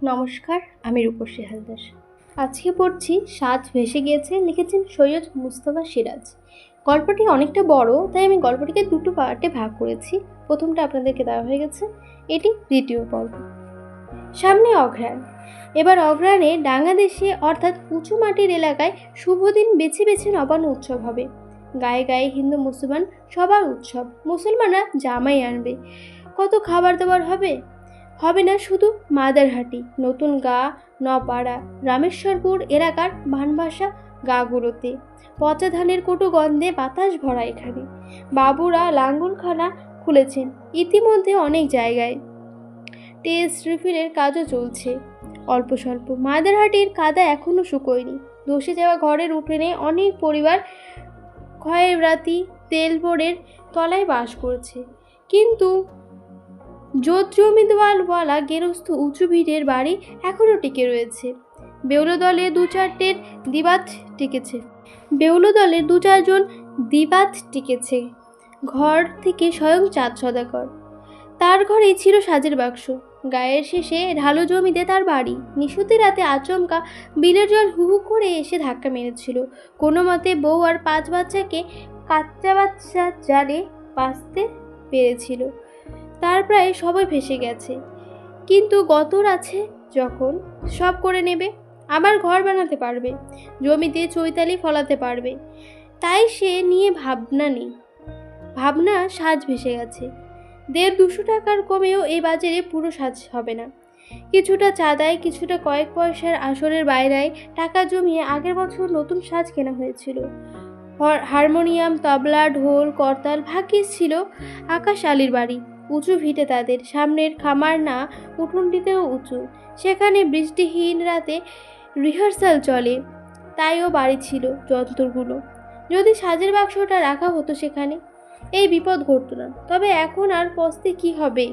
নমস্কার, আমি রূপসী হালদার। আজকে পড়ছি সাজ ভেসে গিয়েছে, লিখেছেন সৈয়দ মুস্তফা সিরাজ। গল্পটি অনেকটা বড়, তাই আমি গল্পটিকে দুটো পার্টে ভাগ করেছি। প্রথমটা আপনাদেরকে দেওয়া হয়ে গেছে, এটি দ্বিতীয় পর্ব। সামনে অঘ্রাণ। এবার অঘ্রাণে ডাঙ্গাদেশে অর্থাৎ উঁচু মাটির এলাকায় শুভদিন বেছে বেছে নবান্ন উৎসব হবে। গায়ে গায়ে হিন্দু মুসলমান সবার উৎসব। মুসলমানরা জামাই আনবে, কত খাবার দাবার হবে। হবে না শুধু মাদারহাটি, নতুন গা, নপাড়া, রামেশ্বরপুর এলাকার ভানভাসা গাগুলোতে পচা ধানের কোটো গন্ধে বাতাস ভরা এখানে। বাবুরা লাঙ্গলখানা খুলেছেন ইতিমধ্যে অনেক জায়গায়। টেস্ট রিফিলের কাজও চলছে অল্প স্বল্প। মাদারহাটির কাদা এখনও শুকোয়নি। ধসে যাওয়া ঘরের উঠোনে অনেক পরিবার ক্ষয়রাতি তেলবোর্ডের তলায় বাস করছে, কিন্তু জমিদারওয়ালা গেরস্থ উঁচু ভিড়ের বাড়ি এখনও টিকে রয়েছে। বেউলো দলে দু চারজন দিবাত টিকেছে। ঘর থেকে স্বয়ং চাঁদ সদাগর, তার ঘরেই ছিল সাজের বাক্স। গায়ের শেষে ঢালু জমিতে তার বাড়ি। নিশুতি রাতে আচমকা বিলের জল হু হু করে এসে ধাক্কা মেরেছিল। কোনো মতে বউ আর 5 বাচ্চাকে কাচ্চা বাচ্চা জালে বাঁচতে পেরেছিল। তার প্রায় সবাই ভেসে গেছে, কিন্তু গতর আছে যখন সব করে নেবে। আবার ঘর বানাতে পারবে, জমিতে চৈতালি ফলাতে পারবে, তাই সে নিয়ে ভাবনা নেই। ভাবনা সাজ ভেসে গেছে। 150-200 টাকার কমেও এই বাজারে পুরো সাজ হবে না। কিছুটা চাঁদায়, কিছুটা কয়েক পয়সার আসরের বাইরায় টাকা জমিয়ে আগের বছর নতুন সাজ কেনা হয়েছিল। হারমোনিয়াম, তবলা, ঢোল, করতাল ভাগ্যিস ছিল আকাশ আলীর বাড়ি। উঁচু ভিটে তাদের, সামনের খামার না উঠোনটিতেও উঁচু। সেখানে বৃষ্টিহীন রাতে রিহার্সাল চলে, তাইও বাড়ি ছিল যন্ত্রগুলো। যদি সাজের বাক্সটা রাখা হতো সেখানে, এই বিপদ ঘটত না। তবে এখন আর পস্তে কি হবে?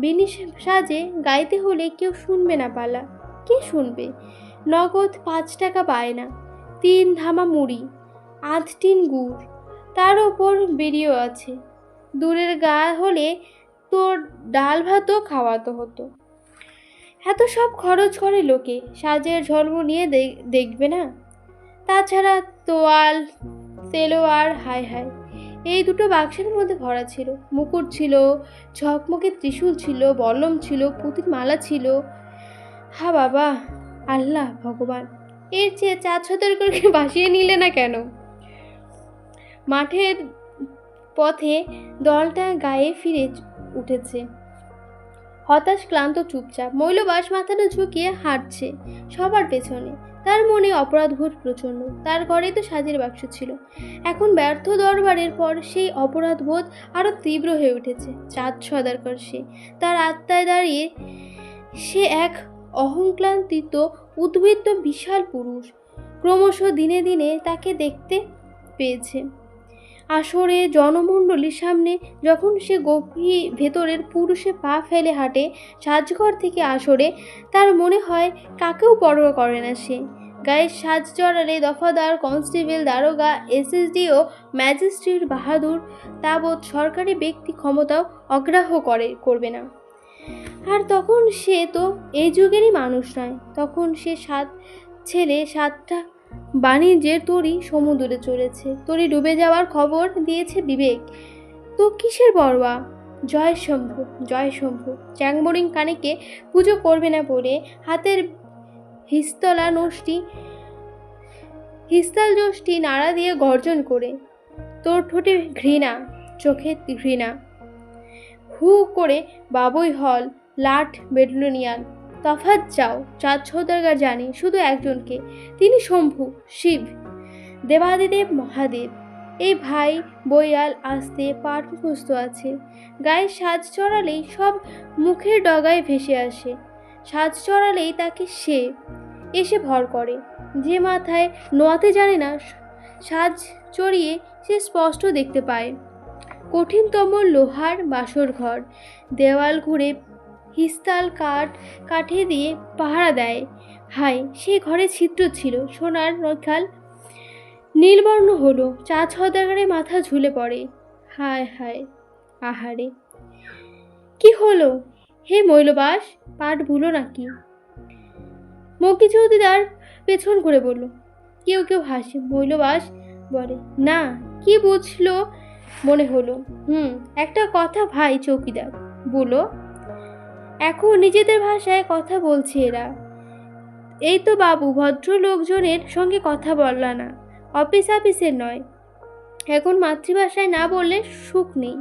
বিনি সাজে গাইতে হলে কেউ শুনবে না পালা। কে শুনবে? নগদ 5 টাকা বায়না, 3 ধামা মুড়ি, 8 টিন গুড়, তার ওপর বেরিয়েও আছে। দূরের গা হলে তোর ডাল ভাতও খাওয়াতে হতো। এত সব খরচ করে লোকে, সাজের ঝলমুনিয়ে দেখবে না। তাছাড়া তোয়াল, তেলোয়ার, হায় হায়, এই দুটো বাক্সের মধ্যে ভরা ছিল। মুকুট ছিল, ঝকমকে ত্রিশূল ছিল, বল্লম ছিল, পুঁতির মালা ছিল। হা বাবা, আল্লাহ ভগবান, এর চেয়ে 4 করে ভাসিয়ে নিলে না কেন? মাঠের পথে দলটা গায়ে ফিরে উঠেছে, হতাশ, ক্লান্ত, চুপচাপ। মৈলবাস মাথাটা ঝুঁকিয়ে হাঁটছে সবার পেছনে। তার মনে অপরাধবোধ প্রচণ্ড। তার ঘরেই তো সাজের বাক্স ছিল। এখন ব্যর্থ দরবারের পর সেই অপরাধবোধ আরও তীব্র হয়ে উঠেছে। চাঁদ সদাগর সে, তার আত্মায় দাঁড়িয়ে সে এক অহংক্লান্তিত উদ্বৃত্ত বিশাল পুরুষ। ক্রমশ দিনে দিনে তাকে দেখতে পেয়েছে আসরে জনমণ্ডলীর সামনে। যখন সে গভীর ভেতরের পুরুষে পা ফেলে হাঁটে সাজঘর থেকে আসরে, তার মনে হয় কাকেও পরোয়া করে না সে। গায়ে সাজ চড়ালে দফাদার, কনস্টেবল, দারোগা, SSDO, ম্যাজিস্ট্রেট বাহাদুর তাবৎ সরকারি ব্যক্তি ক্ষমতাও অগ্রাহ্য করবে না। আর তখন সে তো এই যুগেরই মানুষ নয়। তখন সে 7 ছেলে 7টা বাণিজ্যের তরী সমুদ্রে চলেছে। তরী ডুবে যাওয়ার খবর দিয়েছে বিবেক। তো কিসের পরোয়া? জয় শম্ভু, জয় শম্ভু। চ্যাংমরিং কানেকে পুজো করবে না বলে হাতের হিস্তাল যষ্টি নাড়া দিয়ে গর্জন করে। তোর ঠোঁটে ঘৃণা, চোখে ঘৃণা। হু করে বাবুই হল, লাট বেডলুনিয়ান। তফাৎ যাও। চাঁদ সওদাগর জানে শুধু একজনকে, তিনি শম্ভু, শিব, দেবাদিদেব মহাদেব। এই ভাই বইয়াল আসতে পাঠ মুখস্থ আছে। গায়ে সাজ চড়ালেই সব মুখের ডগায় ভেসে আসে। সাজ চড়ালেই তাকে সে এসে ভর করে। যে মাথায় নোয়াতে জানে না, সাজ চড়িয়ে সে স্পষ্ট দেখতে পায় কঠিনতম লোহার বাসর ঘর। দেওয়াল ঘুরে হিস্তাল কাঠে দিয়ে পাহারা দেয়। হায়, সেই ঘরে ছিদ্র ছিল। সোনার নখাল নীলবর্ণ হলো। চাঁদ সওদাগরের মাথা ঝুলে পড়ে। হায় হায়, আহারে, কি হলো? হে মৈলবাস, পাঠ ভুলো নাকি? মকি চৌকিদার পেছন করে বলল। কেউ কেউ হাসে। মৈলবাস বলে, না, কি বুঝলো মনে হলো? একটা কথা ভাই চৌকিদার, বলো। এখন নিজেদের ভাষায় কথা বলছে এরা। এই তো বাবু, ভদ্র লোকজনের সঙ্গে কথা বললা না, অফিসের নয়। এখন মাতৃভাষায় না বললে সুখ নেই।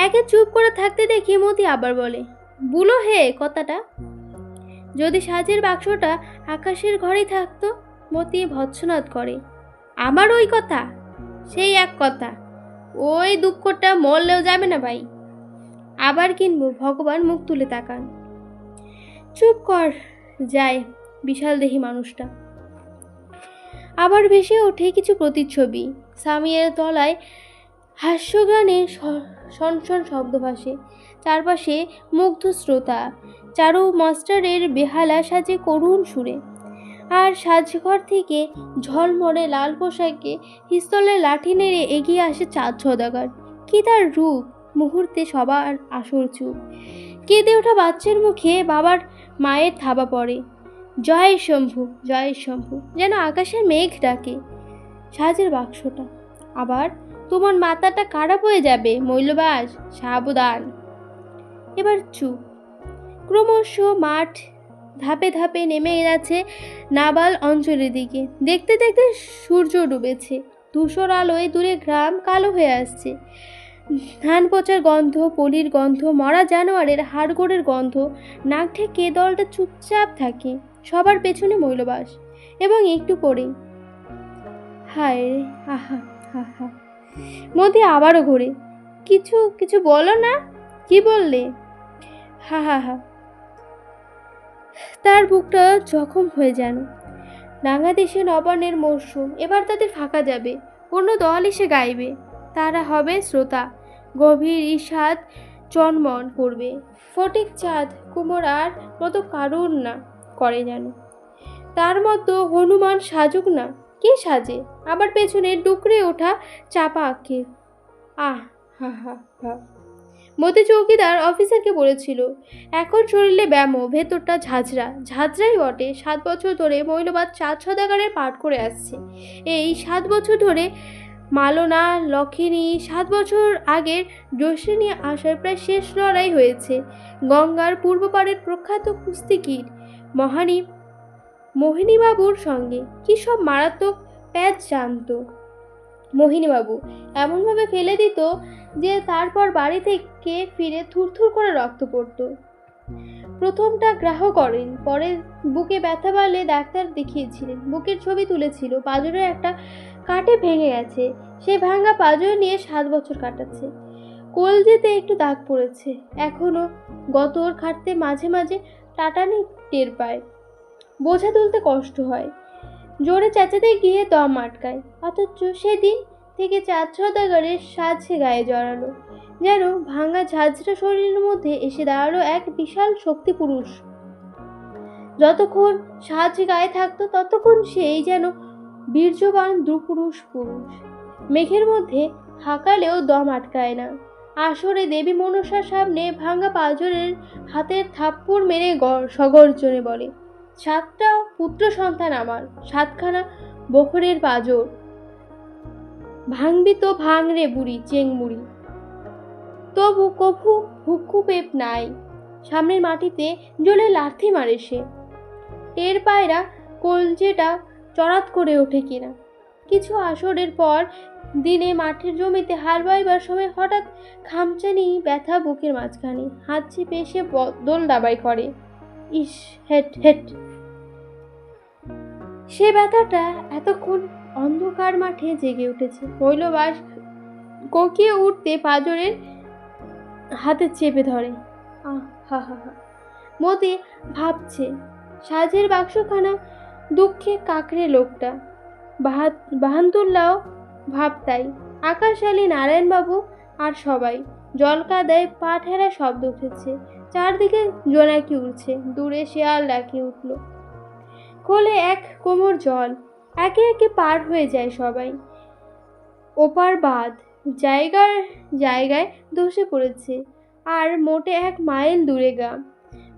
একে চুপ করে থাকতে দেখি মতি আবার বলে, বুলো হে কথাটা। যদি সাজের বাক্সটা আকাশের ঘরেই থাকতো। মতি ভৎসনাদ করে, আমার ওই কথা? সেই এক কথা, ওই দুঃখটা মরলেও যাবে না ভাই। আবার কিনবো, ভগবান মুখ তুলে তাকান। চুপ কর, যায় বিশাল দেহি মানুষটা। আবার ভেসে ওঠে কিছু প্রতিচ্ছবি। সামিয়ের তলায় হাস্যগানে শনশন শব্দ ভাসে। চারপাশে মুগ্ধ শ্রোতা। চারু মাস্টারের বেহালা সাজে করুণ সুরে। আর সাজঘর থেকে ঝলমলে লাল পোশাকে পিস্তলের লাঠি নেড়ে এগিয়ে আসে চাঁদ সওদাগর। কি তার রূপ! মুহূর্তে সবার আসর চুপ। কেঁদে ওঠা বাচ্চার মুখে বাবার মায়ের থাবা পড়ে, জয় শম্ভু, জয় শম্ভু, যেন আকাশের মেঘ ডাকে। সাজের বাক্সটা আবার তোমার মাথাটা খারাপ হয়ে যাবে মৈলবাস, সাবধান। এবার চুপ। ক্রমশ মাঠ ধাপে ধাপে নেমে যাচ্ছে নাবাল অঞ্চলের দিকে। দেখতে দেখতে সূর্য ডুবেছে। ধূসর আলোয় দূরে গ্রাম কালো হয়ে আসছে। ধান পচার গন্ধ, পলির গন্ধ, মরা জানোয়ারের হাড়গোড়ের গন্ধ। নাক ঢেকে দলটা চুপচাপ থাকে। সবার পেছনে মৈলবাস। এবং একটু পরেই হায় রে, আহা হা হা। মতি আবারও ঘোরে। কিছু কিছু বলো না। কি বললে? হা হা হা। তার বুকটা জখম হয়ে যেন। বাংলাদেশে নবান্নের মরশুম, এবার তাদের ফাঁকা যাবে। অন্য দল এসে গাইবে। তারা হবে শ্রোতা। গভীর ঈষাদ চনমন করবে। ফটিক চাঁদ কুমোরার মতো কারুর না করে যেন। তার মতো হনুমান সাজুক না। কে সাজে? আবার পেছনে ডুকরে ওঠা চাপা আঁকে। আহ হা হা হা। মতি চৌকিদার অফিসারকে বলেছিল, এখন শরীরে ব্যামো, ভেতরটা ঝাঁঝরাই বটে। 7 বছর ধরে মৈলবাদ চাঁদ সওদাগরের পাঠ করে আসছে। এই 7 বছর ধরে মালনা, লক্ষিণী, 7 বছর আগের জসিনী আসার প্রায় শেষ লড়াই হয়েছে গঙ্গার পূর্ব পাড়ের প্রখ্যাত কুস্তিগীর মোহিনীবাবুর সঙ্গে। কি সব মারাত্মক প্যাচ জানতো মোহিনীবাবু। এমনভাবে ফেলে দিত যে তারপর বাড়ি থেকে ফিরে থুরথুর করে রক্ত পড়ত। প্রথমটা গ্রাহ্য করেন, পরে বুকে ব্যথা বাড়লে ডাক্তার দেখিয়েছিলেন। বুকের ছবি তুলেছিল। পাঁজরের একটা কাটে ভেঙে গেছে। সেই ভাঙা পাঁজর নিয়ে 7 বছর কাটাচ্ছে। কলজেতে একটু দাগ পড়েছে এখনো। গতর খাটতে মাঝে মাঝে টাটানি টের পায়। বোঝা তুলতে কষ্ট হয়। জোরে চেঁচাতে গিয়ে দম আটকায়। অথচ সেদিন থেকে চাঁদ সওদাগরের সাজে গায়ে জড়ালো। যেন ভাঙা ঝাঁঝরা শরীরের মধ্যে এসে দাঁড়ালো এক বিশাল শক্তি পুরুষ। যতক্ষণ সাজ গায়ে থাকতো ততক্ষণ সেই যেন বীর্যবান দুপুরুষ পুরুষ। মেঘের মধ্যে হাঁকালেও দম আটকায় না। আসরে দেবী মনসার সামনে ভাঙা পাঁজরের হাতের থাপ্পড় মেরে সগর্জনে বলে, 7টা পুত্র সন্তান আমার, 7খানা বখরের পাঁজর। ভাঙবি তো ভাঙ রে বুড়ি চেংমুড়ি। তবু কভু ভুক্ষু পেপ নাই। সামনের মাটিতে জলে লাথি মারে সে। টের পায়রা কলজেটা চড়াত করে ওঠে কিনা। কিছু আসরের পর দিনে মাঠের জমিতে হাল বাইবার সময় হঠাৎ খামচানি ব্যথা বুকের মাঝখানে। হাত চেপে সে দোল দাবাই করে। ইস, হেট হেট। সে ব্যথাটা এতক্ষণ অন্ধকার মাঠে জেগে উঠেছে। মৈলবাস কোকিয়ে উঠতে পাঁজরের হাতে চেপে ধরে। আহ হা হা হা। মতি ভাবছে, সাজের বাক্সখানা দুঃখে কাকড়ে লোকটা। বাহান্তুল্লাও ভাবতাই। আকাশ আলী, নারায়ণবাবু আর সবাই। জল কাদায় পা ঠেলা শব্দ উঠেছে। চারদিকে জোনাকি উঠছে। দূরে শেয়াল ডাকে উঠল। কোলে এক কোমর জল। একে একে পার হয়ে যায় সবাই। ওপার বাঁধ জায়গার জায়গায় ধসে পড়েছে। আর মোটে 1 মাইল দূরে গ্রাম।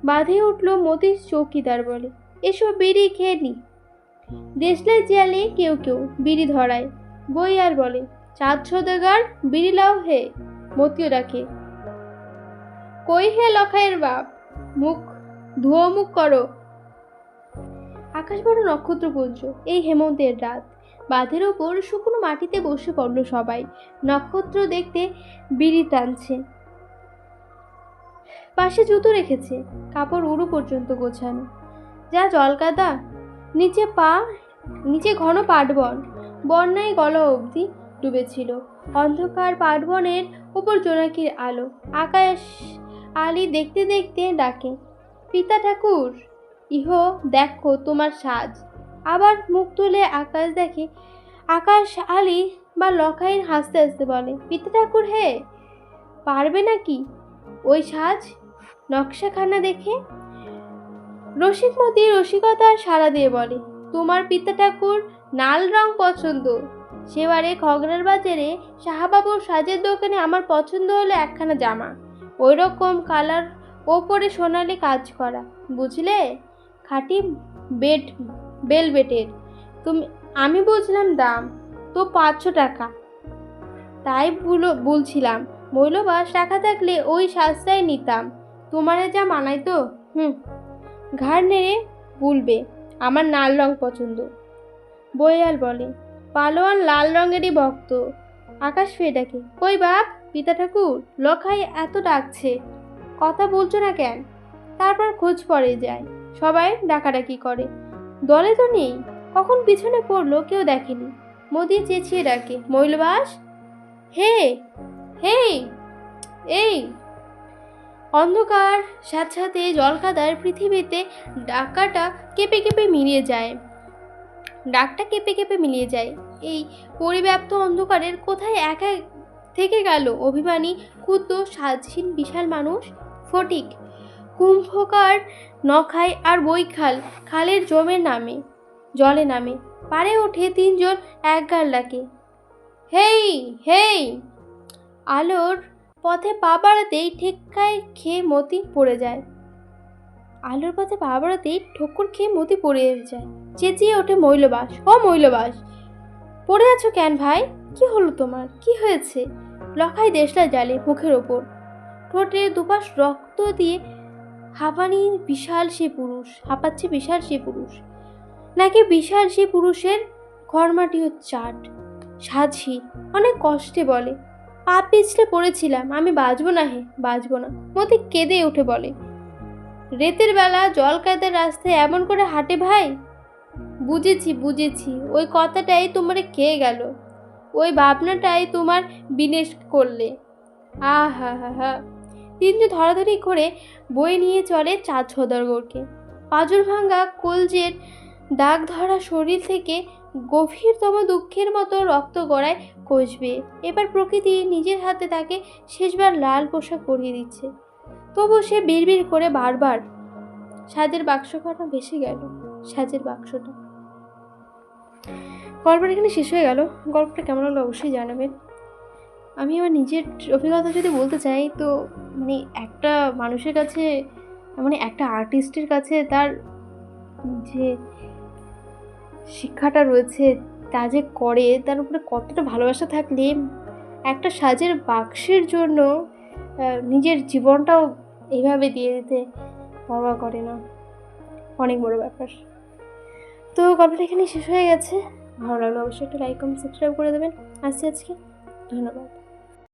বাঁধে উঠল মতি চৌকিদার বলে, এসব বিড়ি খেয়ে নি। দেশলাই চেয়ালে কেউ কেউ বিড়ি ধরায়। বই আর বলে, চাঁদ সদাগর বিড়ি লাও হে। মতিও ডাকে, কই হে লখাইয়ের বাপ, মুখ ধুয়ো মুখ করো। আকাশ বড় নক্ষত্রপুঞ্জ। এই হেমন্তের রাত, বাঁধের ওপর শুকনো মাটিতে বসে পড়ল সবাই। নক্ষত্র দেখতে বিড়ি টানছে। পাশে জুতো রেখেছে, কাপড় উড়ু পর্যন্ত গোছানো। যা জলকাদা, নিচে ঘন পাটবন, বন্যায় গলা অবধি ডুবেছিল। অন্ধকার পাটবনের উপর জোনাকির আলো। আকাশ আলী দেখতে দেখতে ডাকে, পিতা ঠাকুর, ইহো দেখো তোমার সাজ। আবার মুখ তুলে আকাশ দেখে। আকাশ আলী বা লখাইয়ের হাসতে হাসতে বলে, পিতা ঠাকুর হে, পারবে নাকি ওই সাজ নকশাখানা দেখে? রসিকমতি রসিকতার সাড়া দিয়ে বলে, তোমার পিতা ঠাকুর নাল রং পছন্দ। সেবারে খগড়ার বাজারে সাহাবাবুর সাজের দোকানে আমার পছন্দ হলো একখানা জামা, ওই রকম কালার, ওপরে সোনালি কাজ করা, বুঝলে, খাঁটি বেলভেটের। আমি বুঝলাম দাম তো 500 টাকা। তাই বলছিলাম, মৌলবাস টাকা থাকলে ওই সাজটাই নিতাম, তোমারে যা মানায় তো। ঘাড় নেড়ে বলবে, আমার লাল রং পছন্দ। বইয়াল বলে, পালোয়ান লাল রঙেরই ভক্ত। আকাশ ফের ডাকে, কই বাপ, পিতা ঠাকুর, লখাই এত ডাকছে, কথা বলছো না কেন? তারপর খোঁজ পড়ে যায়, সবাই ডাকাডাকি করে। দলে তো নেই, কখন পিছনে পড়লো কেউ দেখেনি। মোদি চেঁচিয়ে ডাকে, মৌলবাস হে, হে, এই। অন্ধকার সাথে জলকাদার পৃথিবীতে ডাকটা কেঁপে কেঁপে মিলিয়ে যায়। এই পরিব্যাপ্ত অন্ধকারের কোথায় একা থেকে গেল অভিমানী ক্ষুদ্র স্বাধীন বিশাল মানুষ? ফটিক, কুম্ভকার, নখাই আর বৈখাল খালের জলে নামে। পারে ওঠে 3 জন একগাল ডাকে, হেই হেই। আলোর পথে পা বাড়াতেই ঠেক্কায় খেয়ে মতি পড়ে যায়। চেঁচিয়ে ওঠে মৌলবাস, ও মৌলবাস, পড়ে আছো কেন ভাই? কি হলো তোমার, কি হয়েছে? লখাই দেশলাই জালে মুখের ওপর, ঠোঁটে দুপাশ রক্ত দিয়ে হাঁপাচ্ছে বিশাল সে পুরুষ। নাকি বিশাল সে পুরুষের ঘরমাটিও চাট। সাঝি অনেক কষ্টে বলে, পা পিছলে পড়েছিলাম, আমি বাঁচবো না। মতি কেঁদে উঠে বলে, রেতের বেলা জল কাদার রাস্তায় এমন করে হাঁটে ভাই? বুঝেছি, ওই কথাটাই তোমারে খেয়ে গেল, ওই ভাবনাটাই তোমার বিনেশ করলে। হা হা। 3 জন ধরাধরি করে বই নিয়ে চলে চাঁদ সদাগরকে। পাঁজর ভাঙ্গা কলজের দাগ ধরা শরীর থেকে গভীরতম দুঃখের মতো রক্ত গড়ায় কষবে। এবার প্রকৃতি নিজের হাতে তাকে শেষবার লাল পোশাক পরিয়ে দিচ্ছে। তবু সে বিড়বিড় করে বারবার, সাজের বাক্সখানা ভেসে গেল, সাজের বাক্সটা। গল্পটা এখানে শেষ হয়ে গেল। গল্পটা কেমন হলো অবশ্যই জানাবেন। আমি আমার নিজের অভিজ্ঞতা যদি বলতে চাই, তো একটা মানুষের কাছে, একটা আর্টিস্টের কাছে তার যে শিক্ষাটা রয়েছে, তা যে করে, তার উপরে কতটা ভালোবাসা থাকলে একটা সাজের বাক্সের জন্য নিজের জীবনটাও এইভাবে দিয়ে দিতে পরোয়া করে না, অনেক বড় ব্যাপার। তো গল্পটা এখানে শেষ হয়ে গেছে। ভালো লাগলো অবশ্যই একটা লাইক কমেন্ট সাবস্ক্রাইব করে দেবেন। আসছি আজকে, ধন্যবাদ।